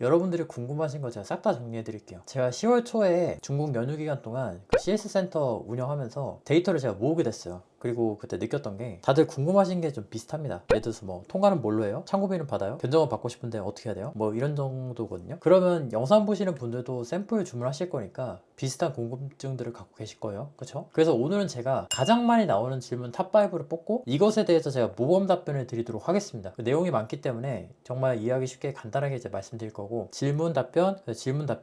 여러분들이 궁금하신 거 제가 싹 다 정리해 드릴게요. 제가 10월 초에 중국 연휴 기간 동안 그 CS 센터 운영하면서 데이터를 제가 모으게 됐어요. 그리고 그때 느꼈던 게 다들 궁금하신 게 좀 비슷합니다. 예를 들어서 뭐 통화는 뭘로 해요? 참고비는 받아요? 견적은 받고 싶은데 어떻게 해야 돼요? 뭐 이런 정도거든요. 그러면 영상 보시는 분들도 샘플 주문하실 거니까 비슷한 궁금증들을 갖고 계실 거예요. 그렇죠? 그래서 오늘은 제가 가장 많이 나오는 질문 탑5를 뽑고 이것에 대해서 제가 모범 답변을 드리도록 하겠습니다. 그 내용이 많기 때문에 정말 이해하기 쉽게 간단하게 이제 말씀드릴 거고 질문 답변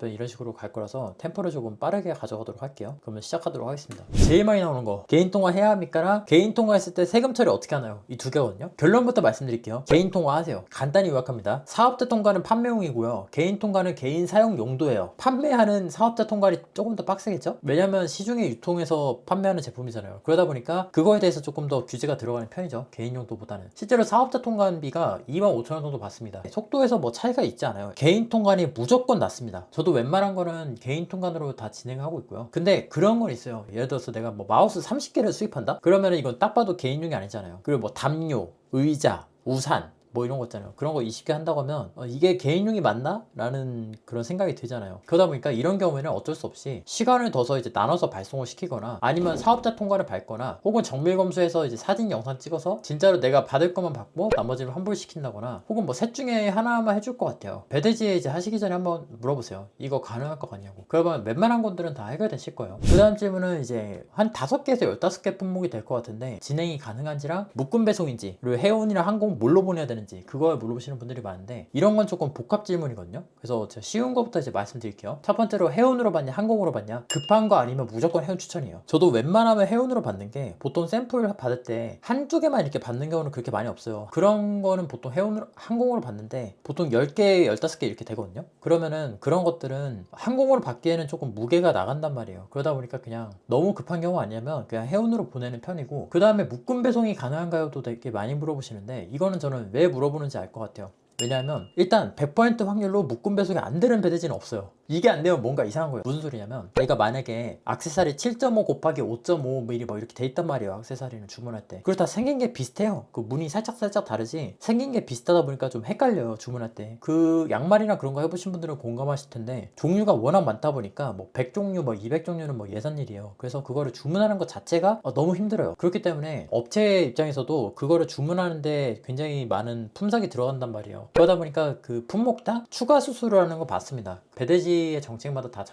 이런 식으로 갈 거라서 템포를 조금 빠르게 가져가도록 할게요. 그러면 시작하도록 하겠습니다. 제일 많이 나오는 거 개인 통화 해야 합니까? 개인 통화했을 때 세금 처리 어떻게 하나요? 이 두 개거든요. 결론부터 말씀드릴게요. 개인 통화 하세요. 간단히 요약합니다. 사업자 통과는 판매용이고요. 개인 통과는 개인 사용 용도예요. 판매하는 사업자 통과이 조금 더 빡세겠죠? 왜냐면 시중에 유통해서 판매하는 제품이잖아요. 그러다 보니까 그거에 대해서 조금 더 규제가 들어가는 편이죠. 개인 용도보다는. 실제로 사업자 통관비가 25,000원 정도 받습니다. 속도에서 뭐 차이가 있지 않아요. 개인 통관이 무조건 낫습니다. 저도 웬만한 거는 개인 통관으로 다 진행하고 있고요. 근데 그런 건 있어요. 예를 들어서 내가 뭐 마우스 30개를 수입한다? 그러면은 이건 딱 봐도 개인용이 아니잖아요. 그리고 뭐 담요, 의자, 우산 뭐 이런 거 있잖아요. 그런 거 20개 한다고 하면 이게 개인용이 맞나? 라는 그런 생각이 들잖아요. 그러다 보니까 이런 경우에는 어쩔 수 없이 시간을 둬서 이제 나눠서 발송을 시키거나 아니면 사업자 통과를 밟거나 혹은 정밀 검수해서 이제 사진 영상 찍어서 진짜로 내가 받을 것만 받고 나머지를 환불시킨다거나 혹은 뭐 셋 중에 하나만 해줄 것 같아요. 배대지에 이제 하시기 전에 한번 물어보세요. 이거 가능할 것 같냐고. 그러면 웬만한 것들은 다 해결되실 거예요. 그 다음 질문은 이제 한 5개에서 15개 품목이 될 것 같은데 진행이 가능한지랑 묶음 배송인지 그리고 해운이나 항공 뭘로 보내야 되는지 그걸 물어보시는 분들이 많은데 이런 건 조금 복합 질문이거든요. 그래서 제가 쉬운 것부터 이제 말씀드릴게요. 첫 번째로 해운으로 받냐 항공으로 받냐. 급한 거 아니면 무조건 해운 추천이에요. 저도 웬만하면 해운으로 받는 게 보통 샘플 받을 때 한두 개만 이렇게 받는 경우는 그렇게 많이 없어요. 그런 거는 보통 해운으로 항공으로 받는데 보통 10개 15개 이렇게 되거든요. 그러면은 그런 것들은 항공으로 받기에는 조금 무게가 나간단 말이에요. 그러다 보니까 그냥 너무 급한 경우 아니면 그냥 해운으로 보내는 편이고 그 다음에 묶음 배송이 가능한가요도 되게 많이 물어보시는데 이거는 저는 왜 물어보는지 알 것 같아요. 왜냐하면 일단 100% 확률로 묶음 배송이 안 되는 배대지는 없어요. 이게 안 되면 뭔가 이상한 거예요. 무슨 소리냐면 내가 만약에 액세서리 7.5 곱하기 5.5mm 뭐 이렇게 돼 있단 말이에요. 액세서리는 주문할 때. 그리고 다 생긴 게 비슷해요. 그 무늬 살짝 다르지 생긴 게 비슷하다 보니까 좀 헷갈려요. 주문할 때. 그 양말이나 그런 거 해보신 분들은 공감하실 텐데 종류가 워낙 많다 보니까 뭐 100종류 뭐 200종류는 뭐 예산일이에요. 그래서 그거를 주문하는 것 자체가 너무 힘들어요. 그렇기 때문에 업체 입장에서도 그거를 주문하는데 굉장히 많은 품삯이 들어간단 말이에요. 그러다 보니까 그 품목당 추가 수수료 라는 거 받습니다. 배대지의 정책마다 다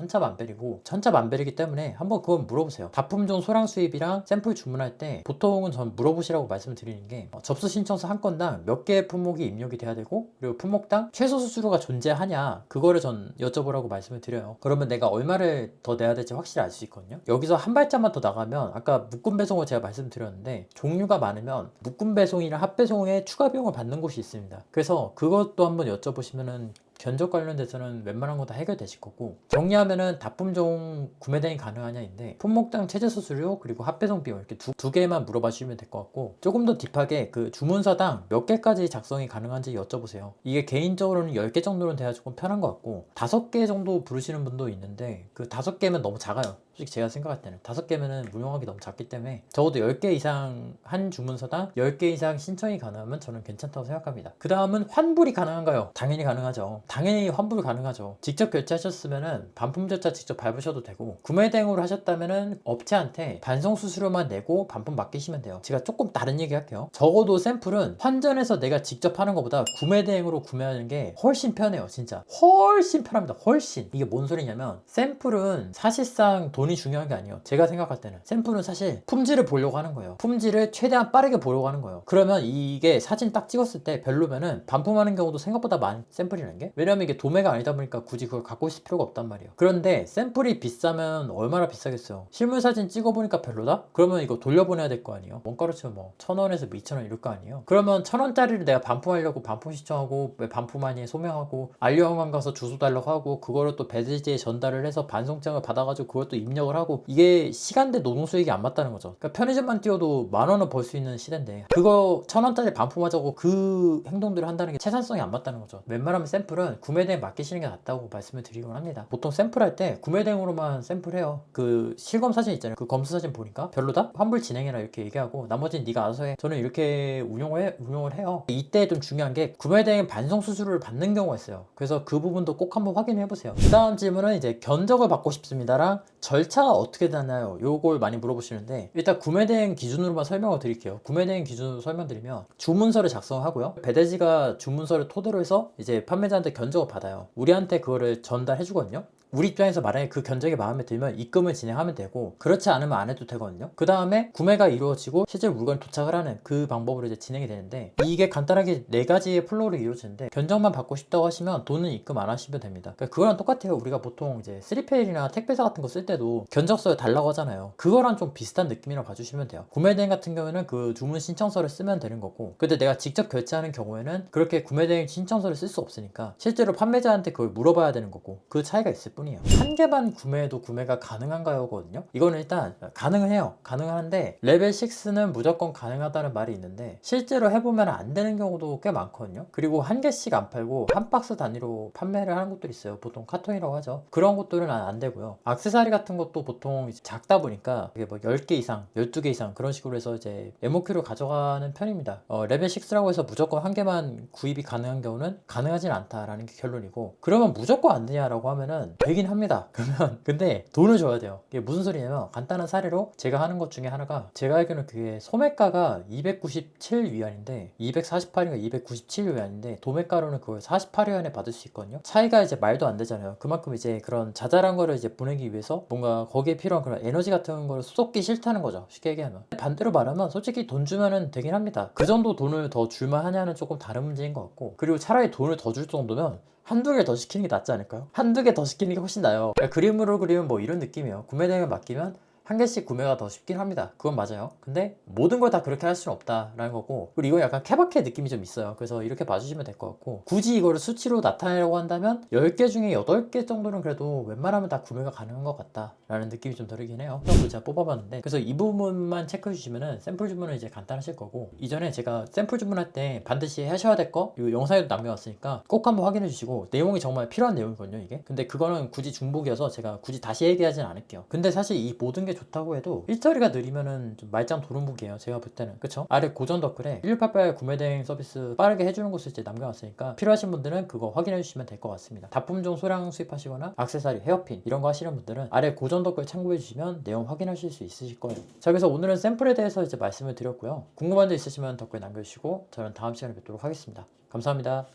천차만별이기 때문에 한번 그건 물어보세요. 다품종 소량 수입이랑 샘플 주문할 때 보통은 전 물어보시라고 말씀드리는 게 접수 신청서 한 건당 몇 개의 품목이 입력이 돼야 되고 그리고 품목당 최소 수수료가 존재하냐 그거를 전 여쭤보라고 말씀을 드려요. 그러면 내가 얼마를 더 내야 될지 확실히 알 수 있거든요. 여기서 한 발짝만 더 나가면 아까 묶음 배송을 제가 말씀드렸는데 종류가 많으면 묶음 배송이나 합배송에 추가 비용을 받는 곳이 있습니다. 그래서 그것도 한번 여쭤보시면은 견적 관련돼서는 웬만한 거 다 해결되실 거고 정리하면은 다품종 구매 대행 가능하냐인데 품목당 최저 수수료 그리고 합배송 비용 이렇게 두 개만 물어봐 주시면 될 것 같고 조금 더 딥하게 그 주문서당 몇 개까지 작성이 가능한지 여쭤보세요. 이게 개인적으로는 10개 정도는 돼야 조금 편한 것 같고 5개 정도 부르시는 분도 있는데 그 5개면 너무 작아요. 솔직히 제가 생각할 때는 5개면은 운영하기 너무 작기 때문에 적어도 10개 이상 한 주문서당 10개 이상 신청이 가능하면 저는 괜찮다고 생각합니다. 그 다음은 환불이 가능한가요? 당연히 가능하죠. 당연히 환불 가능하죠. 직접 결제하셨으면은 반품 절차 직접 밟으셔도 되고 구매 대행으로 하셨다면은 업체한테 반송 수수료만 내고 반품 맡기시면 돼요. 제가 조금 다른 얘기 할게요. 적어도 샘플은 환전해서 내가 직접 하는 것보다 구매 대행으로 구매하는 게 훨씬 편해요. 진짜 훨씬 편합니다. 훨씬. 이게 뭔 소리냐면 샘플은 사실상 돈이 중요한 게 아니에요. 제가 생각할 때는 샘플은 사실 품질을 보려고 하는 거예요. 품질을 최대한 빠르게 보려고 하는 거예요. 그러면 이게 사진 딱 찍었을 때 별로면은 반품하는 경우도 생각보다 많은 샘플이라는 게 왜냐면 이게 도매가 아니다 보니까 굳이 그걸 갖고 있을 필요가 없단 말이에요. 그런데 샘플이 비싸면 얼마나 비싸겠어요. 실물 사진 찍어보니까 별로다? 그러면 이거 돌려보내야 될 거 아니에요. 원가로 치면 뭐 1,000원에서 2,000원 이럴 거 아니에요. 그러면 1,000원짜리를 내가 반품하려고 반품 신청하고 왜 반품하니 소명하고 알료항관 가서 주소 달라고 하고 그거를 또 배대지에 전달을 해서 반송장을 받아가지고 그걸 또 입력 입력을 하고 이게 시간대 노동 수익이 안 맞다는 거죠. 그러니까 편의점만 뛰어도 10,000원은 벌 수 있는 시대인데 그거 1,000원짜리 반품하자고 그 행동들을 한다는 게 채산성이 안 맞다는 거죠. 웬만하면 샘플은 구매 대행 맡기시는 게 낫다고 말씀을 드리곤 합니다. 보통 샘플할 때 구매 대행으로만 샘플해요. 그 실검 사진 있잖아요. 그 검수 사진 보니까 별로다? 환불 진행해라 이렇게 얘기하고 나머지는 네가 알아서 해. 저는 이렇게 운용을 해요. 이때 좀 중요한 게 구매 대행 반송 수수료를 받는 경우가 있어요. 그래서 그 부분도 꼭 한번 확인해 보세요. 그 다음 질문은 이제 견적을 받고 싶습니다랑 절차가 어떻게 되나요? 요걸 많이 물어보시는데 일단 구매 대행 기준으로만 설명을 드릴게요. 구매 대행 기준으로 설명드리면 주문서를 작성하고요. 배대지가 주문서를 토대로 해서 이제 판매자한테 견적을 받아요. 우리한테 그거를 전달해 주거든요. 우리 입장에서 만약에 그 견적이 마음에 들면 입금을 진행하면 되고 그렇지 않으면 안 해도 되거든요. 그 다음에 구매가 이루어지고 실제로 물건이 도착을 하는 그 방법으로 이제 진행이 되는데 이게 간단하게 4가지의 플로우로 이루어지는데 견적만 받고 싶다고 하시면 돈은 입금 안 하시면 됩니다. 그러니까 그거랑 똑같아요. 우리가 보통 이제 3PL이나 택배사 같은 거 쓸 때도 견적서를 달라고 하잖아요. 그거랑 좀 비슷한 느낌이라고 봐주시면 돼요. 구매대행 같은 경우에는 그 주문 신청서를 쓰면 되는 거고 근데 내가 직접 결제하는 경우에는 그렇게 구매대행 신청서를 쓸 수 없으니까 실제로 판매자한테 그걸 물어봐야 되는 거고 그 차이가 있을 뿐이에요. 한 개만 구매해도 구매가 가능한가요? 거든요. 이거는 일단 가능은 해요. 가능한데 레벨 6는 무조건 가능하다는 말이 있는데 실제로 해보면 안 되는 경우도 꽤 많거든요. 그리고 한 개씩 안 팔고 한 박스 단위로 판매를 하는 곳들이 있어요. 보통 카톤이라고 하죠. 그런 곳들은 안 되고요. 액세서리 같은 것도 보통 작다 보니까 이게 뭐 10개 이상, 12개 이상 그런 식으로 해서 이제 MOQ를 가져가는 편입니다. 레벨 6라고 해서 무조건 한 개만 구입이 가능한 경우는 가능하진 않다라는 게 결론이고 그러면 무조건 안 되냐라고 하면은 되긴 합니다. 그러면 근데 돈을 줘야 돼요. 이게 무슨 소리냐면 간단한 사례로 제가 하는 것 중에 하나가 제가 알기로는 그게 소매가가 297위안인데 248인가 297위안인데 도매가로는 그걸 48위안에 받을 수 있거든요. 차이가 이제 말도 안 되잖아요. 그만큼 이제 그런 자잘한 거를 이제 보내기 위해서 뭔가 거기에 필요한 그런 에너지 같은 거를 쏟기 싫다는 거죠. 쉽게 얘기하면. 반대로 말하면 솔직히 돈 주면은 되긴 합니다. 그 정도 돈을 더 줄만 하냐는 조금 다른 문제인 것 같고 그리고 차라리 돈을 더 줄 정도면 한두 개 더 시키는 게 낫지 않을까요? 한두 개 더 시키는 게 훨씬 나아요. 그러니까 그림으로 그리면 뭐 이런 느낌이에요. 구매대행을 맡기면 한 개씩 구매가 더 쉽긴 합니다. 그건 맞아요. 근데 모든 걸 다 그렇게 할 수는 없다라는 거고 그리고 이거 약간 케바케 느낌이 좀 있어요. 그래서 이렇게 봐주시면 될 것 같고 굳이 이거를 수치로 나타내려고 한다면 10개 중에 8개 정도는 그래도 웬만하면 다 구매가 가능한 것 같다라는 느낌이 좀 들긴 해요. 그래서 제가 뽑아봤는데 그래서 이 부분만 체크해 주시면은 샘플 주문은 이제 간단하실 거고 이전에 제가 샘플 주문할 때 반드시 하셔야 될 거 이거 영상에도 남겨놨으니까 꼭 한번 확인해 주시고 내용이 정말 필요한 내용이거든요 이게. 근데 그거는 굳이 중복이어서 제가 굳이 다시 얘기하진 않을게요. 근데 사실 이 모든 게 좋다고 해도 일처리가 느리면은 좀 말짱 도루묵이에요. 제가 볼 때는. 그쵸? 아래 고전 댓글에 1688 구매대행 서비스 빠르게 해주는 곳을 이제 남겨놨으니까 필요하신 분들은 그거 확인해 주시면 될 것 같습니다. 다품종 소량 수입하시거나 액세서리, 헤어핀 이런 거 하시는 분들은 아래 고전 댓글 참고해 주시면 내용 확인하실 수 있으실 거예요. 자 그래서 오늘은 샘플에 대해서 이제 말씀을 드렸고요. 궁금한 데 있으시면 댓글 남겨주시고 저는 다음 시간에 뵙도록 하겠습니다. 감사합니다.